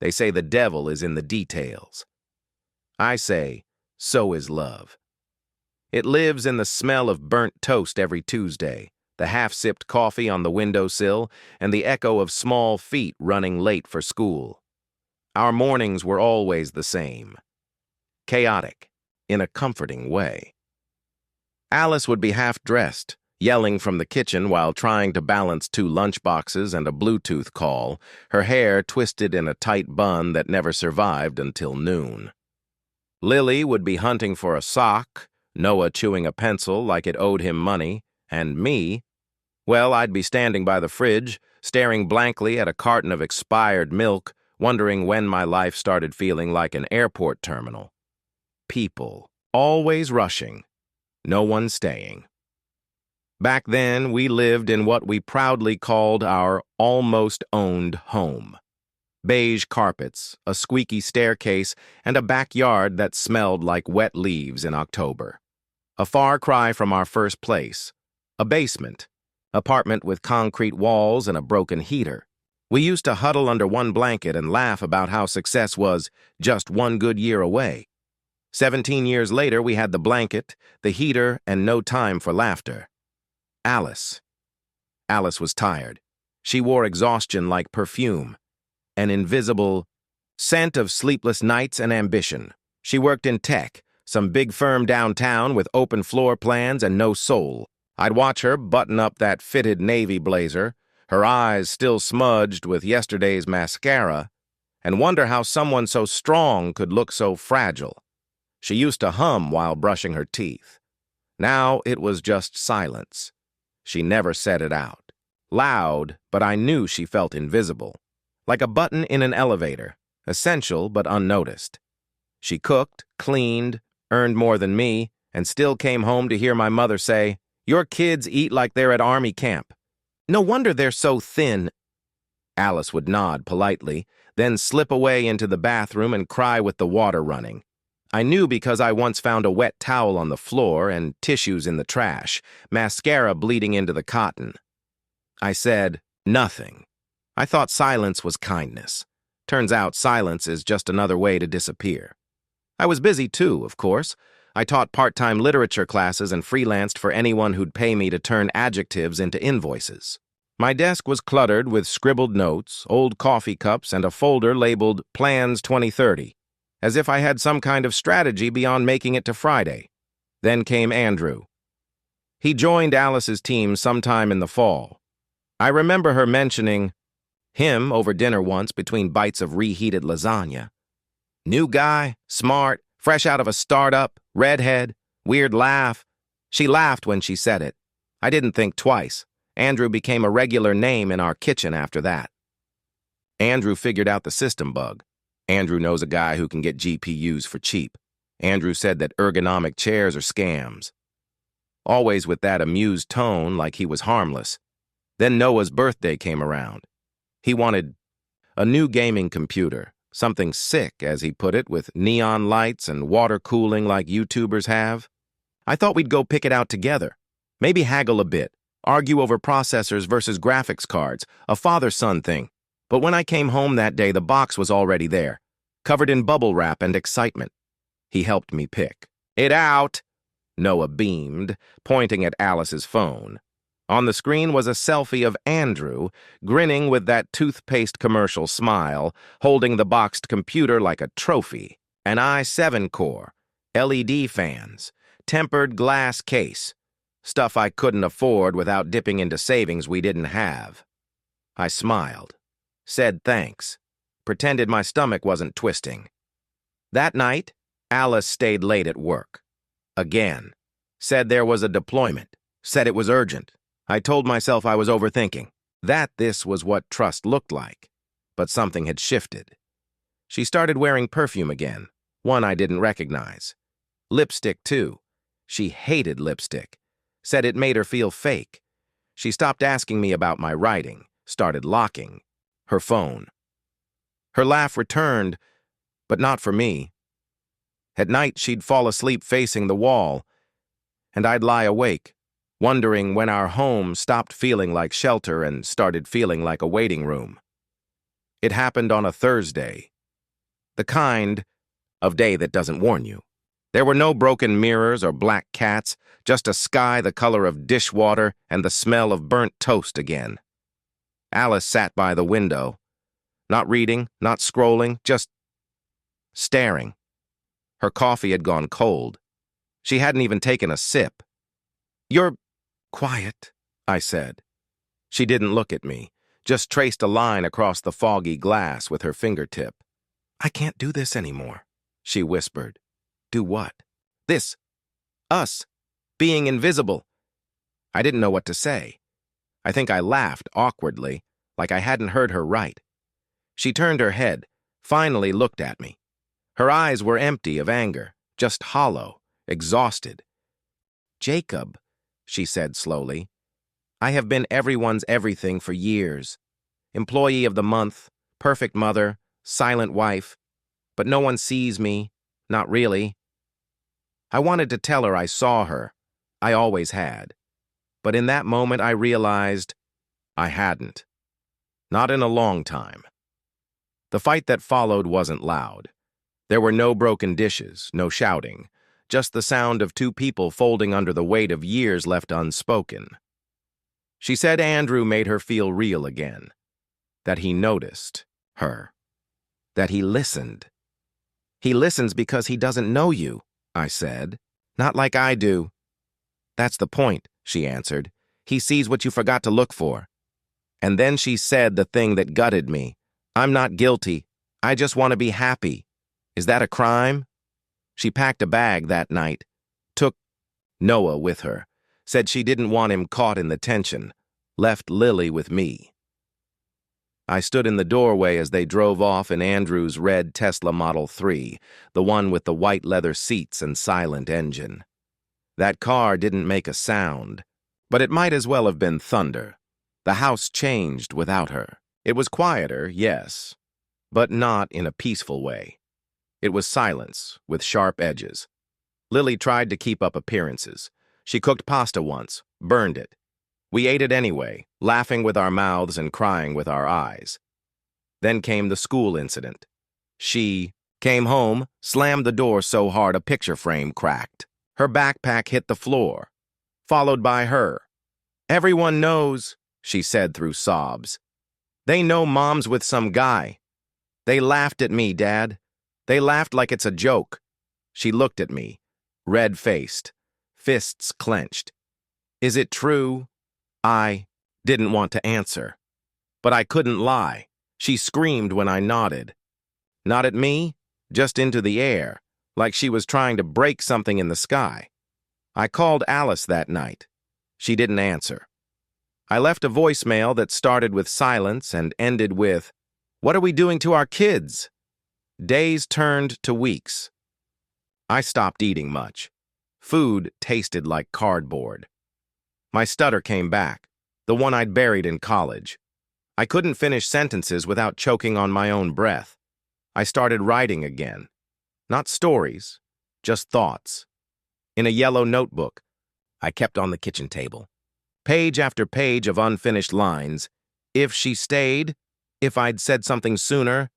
They say the devil is in the details. I say, so is love. It lives in the smell of burnt toast every Tuesday, the half-sipped coffee on the windowsill, and the echo of small feet running late for school. Our mornings were always the same. Chaotic, in a comforting way. Alice would be half-dressed, yelling from the kitchen while trying to balance 2 lunchboxes and a Bluetooth call, her hair twisted in a tight bun that never survived until noon. Lily would be hunting for a sock, Noah chewing a pencil like it owed him money, and me, well, I'd be standing by the fridge, staring blankly at a carton of expired milk, wondering when my life started feeling like an airport terminal. People, always rushing, no one staying. Back then, we lived in what we proudly called our almost-owned home. Beige carpets, a squeaky staircase, and a backyard that smelled like wet leaves in October. A far cry from our first place, a basement, apartment with concrete walls and a broken heater. We used to huddle under one blanket and laugh about how success was just 1 good year away. 17 years later, we had the blanket, the heater, and no time for laughter. Alice. Alice was tired. She wore exhaustion like perfume, an invisible scent of sleepless nights and ambition. She worked in tech, some big firm downtown with open floor plans and no soul. I'd watch her button up that fitted navy blazer, her eyes still smudged with yesterday's mascara, and wonder how someone so strong could look so fragile. She used to hum while brushing her teeth. Now it was just silence. She never said it out. Loud, but I knew she felt invisible. Like a button in an elevator, essential but unnoticed. She cooked, cleaned, earned more than me, and still came home to hear my mother say, "Your kids eat like they're at army camp. No wonder they're so thin." Alice would nod politely, then slip away into the bathroom and cry with the water running. I knew because I once found a wet towel on the floor and tissues in the trash, mascara bleeding into the cotton. I said, nothing. I thought silence was kindness. Turns out silence is just another way to disappear. I was busy too, of course. I taught part-time literature classes and freelanced for anyone who'd pay me to turn adjectives into invoices. My desk was cluttered with scribbled notes, old coffee cups, and a folder labeled Plans 2030. As if I had some kind of strategy beyond making it to Friday. Then came Andrew. He joined Alice's team sometime in the fall. I remember her mentioning him over dinner once between bites of reheated lasagna. New guy, smart, fresh out of a startup, redhead, weird laugh. She laughed when she said it. I didn't think twice. Andrew became a regular name in our kitchen after that. Andrew figured out the system bug. Andrew knows a guy who can get GPUs for cheap. Andrew said that ergonomic chairs are scams. Always with that amused tone like he was harmless. Then Noah's birthday came around. He wanted a new gaming computer, something sick, as he put it, with neon lights and water cooling like YouTubers have. I thought we'd go pick it out together. Maybe haggle a bit, argue over processors versus graphics cards, a father-son thing. But when I came home that day, the box was already there, covered in bubble wrap and excitement. He helped me pick. "It out," Noah beamed, pointing at Alice's phone. On the screen was a selfie of Andrew, grinning with that toothpaste commercial smile, holding the boxed computer like a trophy. An i7 core, LED fans, tempered glass case. Stuff I couldn't afford without dipping into savings we didn't have. I smiled. Said thanks, pretended my stomach wasn't twisting. That night, Alice stayed late at work. Again. Said there was a deployment. Said it was urgent. I told myself I was overthinking. That this was what trust looked like. But something had shifted. She started wearing perfume again, one I didn't recognize. Lipstick, too. She hated lipstick. Said it made her feel fake. She stopped asking me about my writing, started locking her phone. Her laugh returned, but not for me. At night, she'd fall asleep facing the wall, and I'd lie awake, wondering when our home stopped feeling like shelter and started feeling like a waiting room. It happened on a Thursday, The kind of day that doesn't warn you. There were no broken mirrors or black cats, just a sky the color of dishwater and the smell of burnt toast again. Alice sat by the window, not reading, not scrolling, just staring. Her coffee had gone cold. She hadn't even taken a sip. "You're quiet," I said. She didn't look at me, just traced a line across the foggy glass with her fingertip. "I can't do this anymore," she whispered. "Do what?" "This. Us. Being invisible." I didn't know what to say. I think I laughed awkwardly, like I hadn't heard her right. She turned her head, finally looked at me. Her eyes were empty of anger, just hollow, exhausted. "Jacob," she said slowly, "I have been everyone's everything for years. Employee of the month, perfect mother, silent wife, but no one sees me, not really." I wanted to tell her I saw her. I always had. But in that moment I realized I hadn't. Not in a long time. The fight that followed wasn't loud. There were no broken dishes, no shouting, just the sound of two people folding under the weight of years left unspoken. She said Andrew made her feel real again, that he noticed her, that he listened. "He listens because he doesn't know you," I said. "Not like I do." "That's the point," she answered. "He sees what you forgot to look for." And then she said the thing that gutted me. "I'm not guilty. I just want to be happy. Is that a crime?" She packed a bag that night, took Noah with her, said she didn't want him caught in the tension, left Lily with me. I stood in the doorway as they drove off in Andrew's red Tesla Model 3, the one with the white leather seats and silent engine. That car didn't make a sound, but it might as well have been thunder. The house changed without her. It was quieter, yes, but not in a peaceful way. It was silence, with sharp edges. Lily tried to keep up appearances. She cooked pasta once, burned it. We ate it anyway, laughing with our mouths and crying with our eyes. Then came the school incident. She came home, slammed the door so hard a picture frame cracked. Her backpack hit the floor, followed by her. "Everyone knows," she said through sobs. "They know Mom's with some guy. They laughed at me, Dad. They laughed like it's a joke." She looked at me, red-faced, fists clenched. "Is it true?" I didn't want to answer. But I couldn't lie. She screamed when I nodded. Not at me, just into the air, like she was trying to break something in the sky. I called Alice that night. She didn't answer. I left a voicemail that started with silence and ended with, "What are we doing to our kids?" Days turned to weeks. I stopped eating much. Food tasted like cardboard. My stutter came back, the one I'd buried in college. I couldn't finish sentences without choking on my own breath. I started writing again. Not stories, just thoughts. In a yellow notebook I kept on the kitchen table. Page after page of unfinished lines. If she stayed, if I'd said something sooner,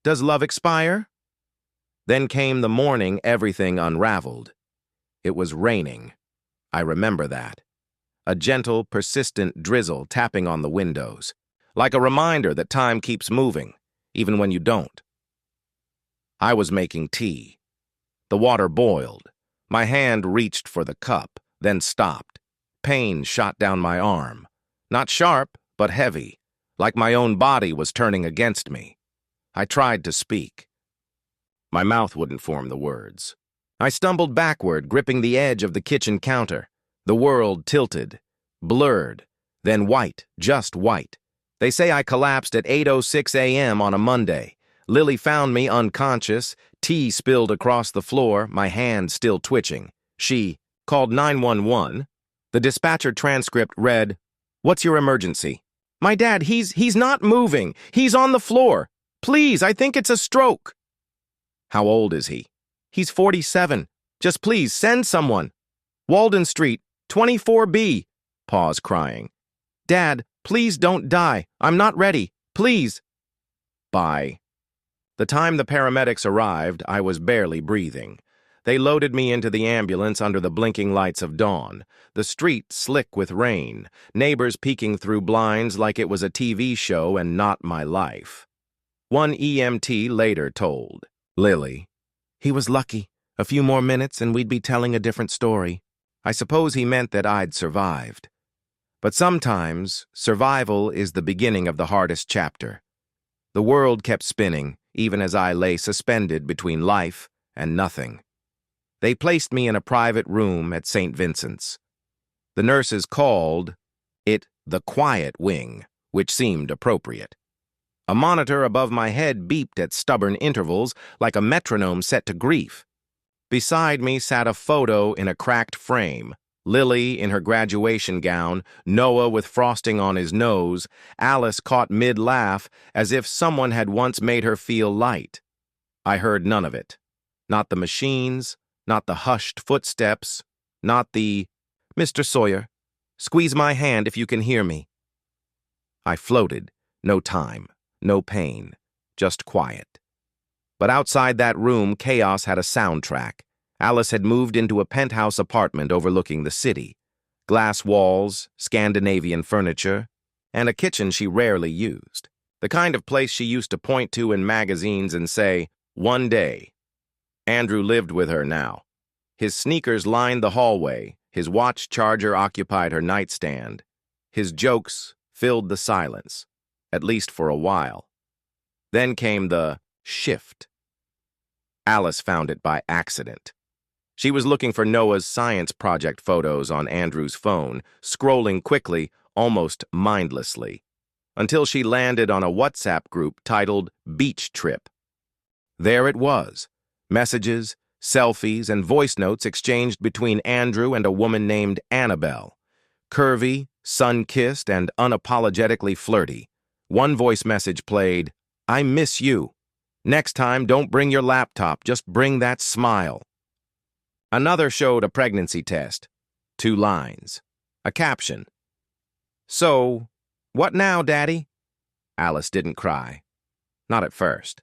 does love expire? Then came the morning everything unraveled. It was raining. I remember that. A gentle, persistent drizzle tapping on the windows, like a reminder that time keeps moving, even when you don't. I was making tea. The water boiled. My hand reached for the cup, then stopped. Pain shot down my arm. Not sharp, but heavy, like my own body was turning against me. I tried to speak. My mouth wouldn't form the words. I stumbled backward, gripping the edge of the kitchen counter. The world tilted, blurred, then white, just white. They say I collapsed at 8:06 a.m. on a Monday. Lily found me unconscious, tea spilled across the floor, my hand still twitching. She called 911. The dispatcher transcript read, "What's your emergency?" "My dad, he's not moving. He's on the floor. Please, I think it's a stroke." "How old is he?" "He's 47. Just please send someone." "Walden Street, 24B. Pause, crying. "Dad, please don't die. I'm not ready. Please." Bye. The time the paramedics arrived, I was barely breathing. They loaded me into the ambulance under the blinking lights of dawn, the street slick with rain, neighbors peeking through blinds like it was a TV show and not my life. One EMT later told, "Lily, he was lucky. A few more minutes and we'd be telling a different story." I suppose he meant that I'd survived. But sometimes, survival is the beginning of the hardest chapter. The world kept spinning, even as I lay suspended between life and nothing. They placed me in a private room at St. Vincent's. The nurses called it the quiet wing, which seemed appropriate. A monitor above my head beeped at stubborn intervals like a metronome set to grief. Beside me sat a photo in a cracked frame. Lily in her graduation gown, Noah with frosting on his nose, Alice caught mid-laugh as if someone had once made her feel light. I heard none of it. Not the machines, not the hushed footsteps, not the, "Mr. Sawyer, squeeze my hand if you can hear me." I floated. No time, no pain, just quiet. But outside that room, chaos had a soundtrack. Alice had moved into a penthouse apartment overlooking the city. Glass walls, Scandinavian furniture, and a kitchen she rarely used. The kind of place she used to point to in magazines and say, "One day." Andrew lived with her now. His sneakers lined the hallway, his watch charger occupied her nightstand. His jokes filled the silence, at least for a while. Then came the shift. Alice found it by accident. She was looking for Noah's science project photos on Andrew's phone, scrolling quickly, almost mindlessly, until she landed on a WhatsApp group titled Beach Trip. There it was, messages, selfies, and voice notes exchanged between Andrew and a woman named Annabelle. Curvy, sun-kissed, and unapologetically flirty. One voice message played, "I miss you. Next time, don't bring your laptop, just bring that smile." Another showed a pregnancy test. 2 lines. A caption. "So, what now, Daddy?" Alice didn't cry. Not at first.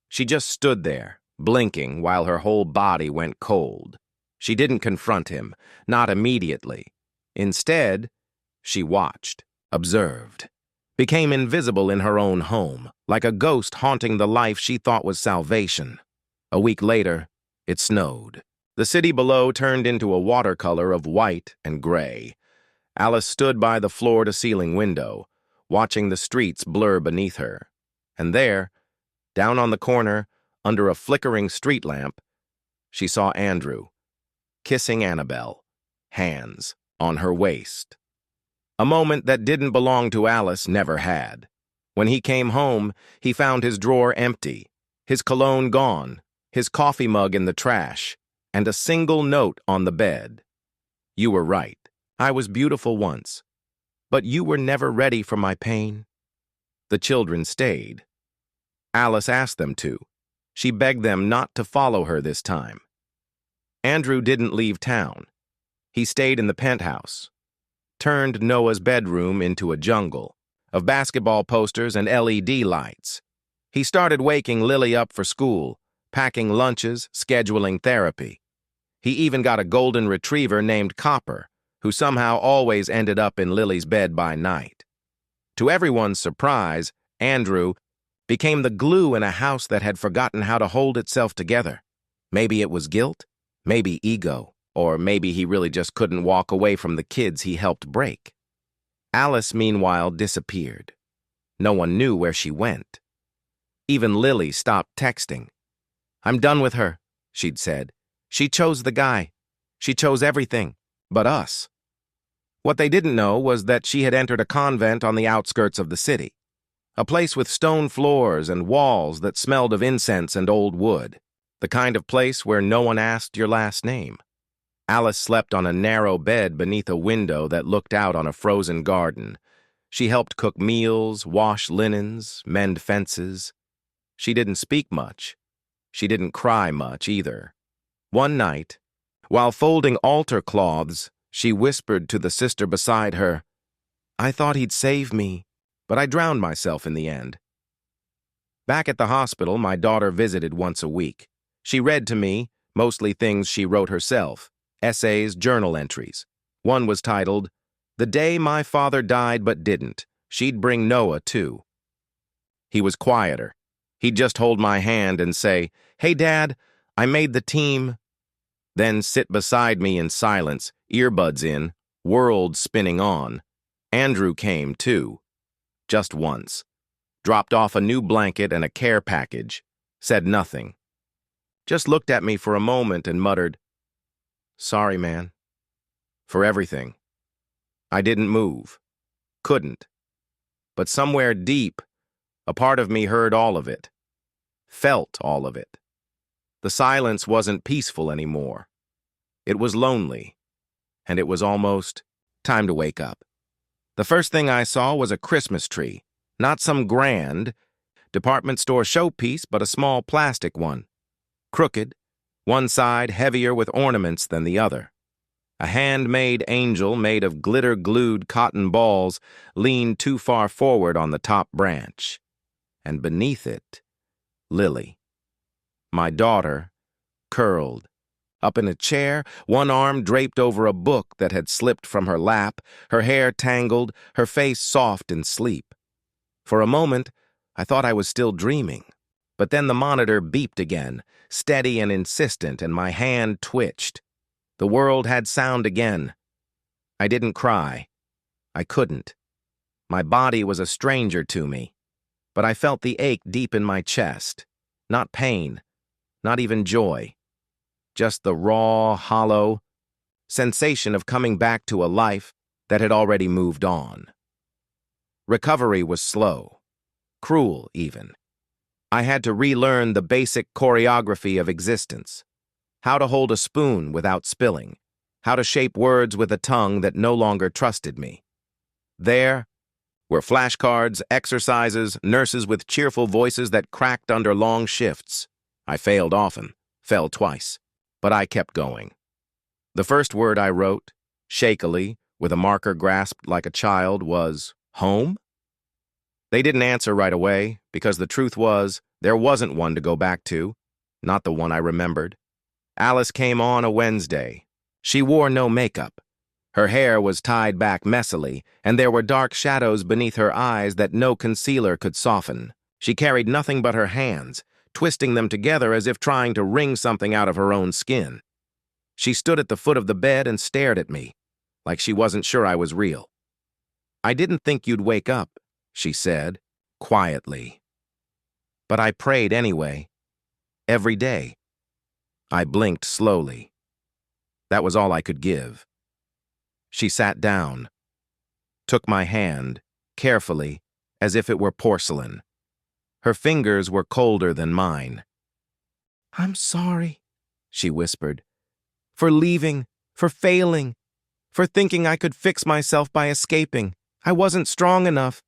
She just stood there, blinking while her whole body went cold. She didn't confront him, not immediately. Instead, she watched, observed, became invisible in her own home, like a ghost haunting the life she thought was salvation. A week later, it snowed. The city below turned into a watercolor of white and gray. Alice stood by the floor-to-ceiling window, watching the streets blur beneath her. And there, down on the corner, under a flickering street lamp, she saw Andrew, kissing Annabelle, hands on her waist. A moment that didn't belong to Alice never had. When he came home, he found his drawer empty, his cologne gone, his coffee mug in the trash, and a single note on the bed. "You were right. I was beautiful once. But you were never ready for my pain." The children stayed. Alice asked them to. She begged them not to follow her this time. Andrew didn't leave town. He stayed in the penthouse, turned Noah's bedroom into a jungle of basketball posters and LED lights. He started waking Lily up for school, packing lunches, scheduling therapy. He even got a golden retriever named Copper, who somehow always ended up in Lily's bed by night. To everyone's surprise, Andrew became the glue in a house that had forgotten how to hold itself together. Maybe it was guilt, maybe ego, or maybe he really just couldn't walk away from the kids he helped break. Alice, meanwhile, disappeared. No one knew where she went. Even Lily stopped texting. "I'm done with her," she'd said. "She chose the guy. She chose everything, but us." What they didn't know was that she had entered a convent on the outskirts of the city, a place with stone floors and walls that smelled of incense and old wood, the kind of place where no one asked your last name. Alice slept on a narrow bed beneath a window that looked out on a frozen garden. She helped cook meals, wash linens, mend fences. She didn't speak much. She didn't cry much either. One night, while folding altar cloths, she whispered to the sister beside her, "I thought he'd save me, but I drowned myself in the end." Back at the hospital, my daughter visited once a week. She read to me, mostly things she wrote herself, essays, journal entries. One was titled, "The Day My Father Died But Didn't. She'd Bring Noah, Too." He was quieter. He'd just hold my hand and say, "Hey, Dad, I made the team." Then sit beside me in silence, earbuds in, world spinning on. Andrew came, too. Just once. Dropped off a new blanket and a care package. Said nothing. Just looked at me for a moment and muttered, "Sorry, man. For everything." I didn't move. Couldn't. But somewhere deep, a part of me heard all of it. Felt all of it. The silence wasn't peaceful anymore. It was lonely. And it was almost time to wake up. The first thing I saw was a Christmas tree. Not some grand department store showpiece, but a small plastic one. Crooked, one side heavier with ornaments than the other. A handmade angel made of glitter-glued cotton balls leaned too far forward on the top branch. And beneath it, Lily. My daughter, curled, up in a chair, one arm draped over a book that had slipped from her lap, her hair tangled, her face soft in sleep. For a moment, I thought I was still dreaming. But then the monitor beeped again, steady and insistent, and my hand twitched. The world had sound again. I didn't cry. I couldn't. My body was a stranger to me. But I felt the ache deep in my chest. Not pain, not even joy. Just the raw, hollow sensation of coming back to a life that had already moved on. Recovery was slow, cruel even. I had to relearn the basic choreography of existence. How to hold a spoon without spilling. How to shape words with a tongue that no longer trusted me. There were flashcards, exercises, nurses with cheerful voices that cracked under long shifts. I failed often, fell twice, but I kept going. The first word I wrote, shakily, with a marker grasped like a child, was home? They didn't answer right away, because the truth was, there wasn't one to go back to, not the one I remembered. Alice came on a Wednesday. She wore no makeup. Her hair was tied back messily, and there were dark shadows beneath her eyes that no concealer could soften. She carried nothing but her hands, twisting them together as if trying to wring something out of her own skin. She stood at the foot of the bed and stared at me, like she wasn't sure I was real. "I didn't think you'd wake up," she said, quietly. But I prayed anyway, every day. I blinked slowly. That was all I could give. She sat down, took my hand, carefully, as if it were porcelain. Her fingers were colder than mine. "I'm sorry," she whispered, "for leaving, for failing, for thinking I could fix myself by escaping. I wasn't strong enough.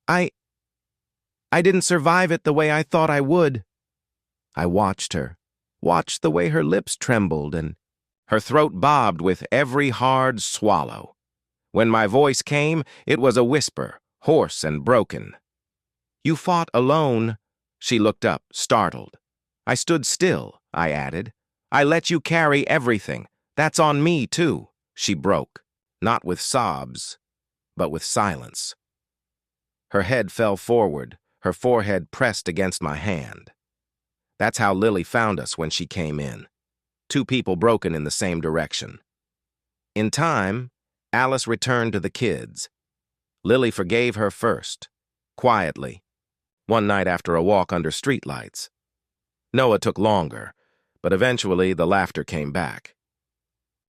I didn't survive it the way I thought I would." I watched her, watched the way her lips trembled and her throat bobbed with every hard swallow. When my voice came, it was a whisper, hoarse and broken. "You fought alone." She looked up, startled. "I stood still," I added. "I let you carry everything. That's on me, too." She broke, not with sobs, but with silence. Her head fell forward, her forehead pressed against my hand. That's how Lily found us when she came in. Two people broken in the same direction. In time, Alice returned to the kids. Lily forgave her first, quietly, one night after a walk under streetlights. Noah took longer, but eventually the laughter came back.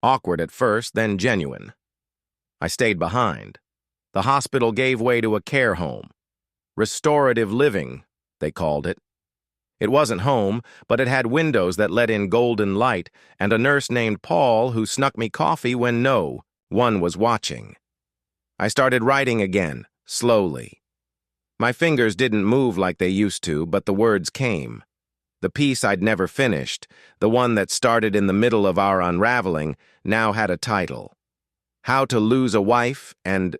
Awkward at first, then genuine. I stayed behind. The hospital gave way to a care home. Restorative living, they called it. It wasn't home, but it had windows that let in golden light and a nurse named Paul who snuck me coffee when no one was watching. I started writing again, slowly. My fingers didn't move like they used to, but the words came. The piece I'd never finished, the one that started in the middle of our unraveling, now had a title. How to Lose a Wife and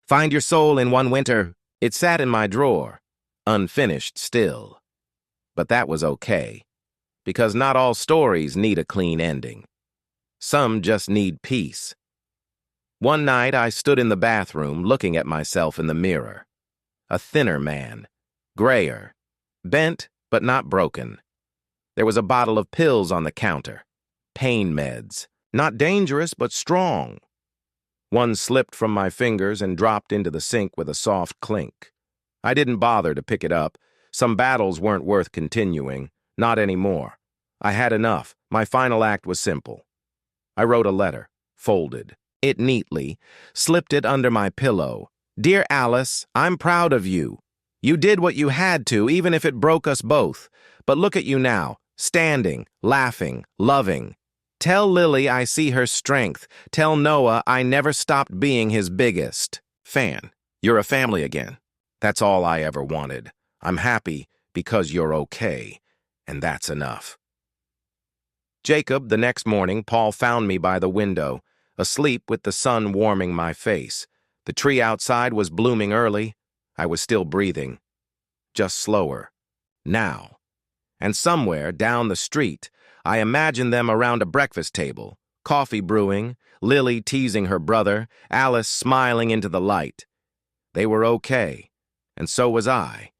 Find Your Soul in One Winter. It sat in my drawer. unfinished still. But that was okay, because not all stories need a clean ending. Some just need peace. One night I stood in the bathroom looking at myself in the mirror. A thinner man, grayer, bent but not broken. There was a bottle of pills on the counter, pain meds, not dangerous but strong. One slipped from my fingers and dropped into the sink with a soft clink. I didn't bother to pick it up. Some battles weren't worth continuing, not anymore. I had enough. My final act was simple. I wrote a letter, folded it neatly, slipped it under my pillow. Dear Alice, I'm proud of you. You did what you had to, even if it broke us both. But look at you now, standing, laughing, loving. Tell Lily I see her strength. Tell Noah I never stopped being his biggest fan. You're a family again. That's all I ever wanted. I'm happy because you're okay, and that's enough. Jacob, the next morning, Paul found me by the window, asleep with the sun warming my face. The tree outside was blooming early. I was still breathing, just slower. Now. And somewhere down the street, I imagined them around a breakfast table, coffee brewing, Lily teasing her brother, Alice smiling into the light. They were okay, and so was I.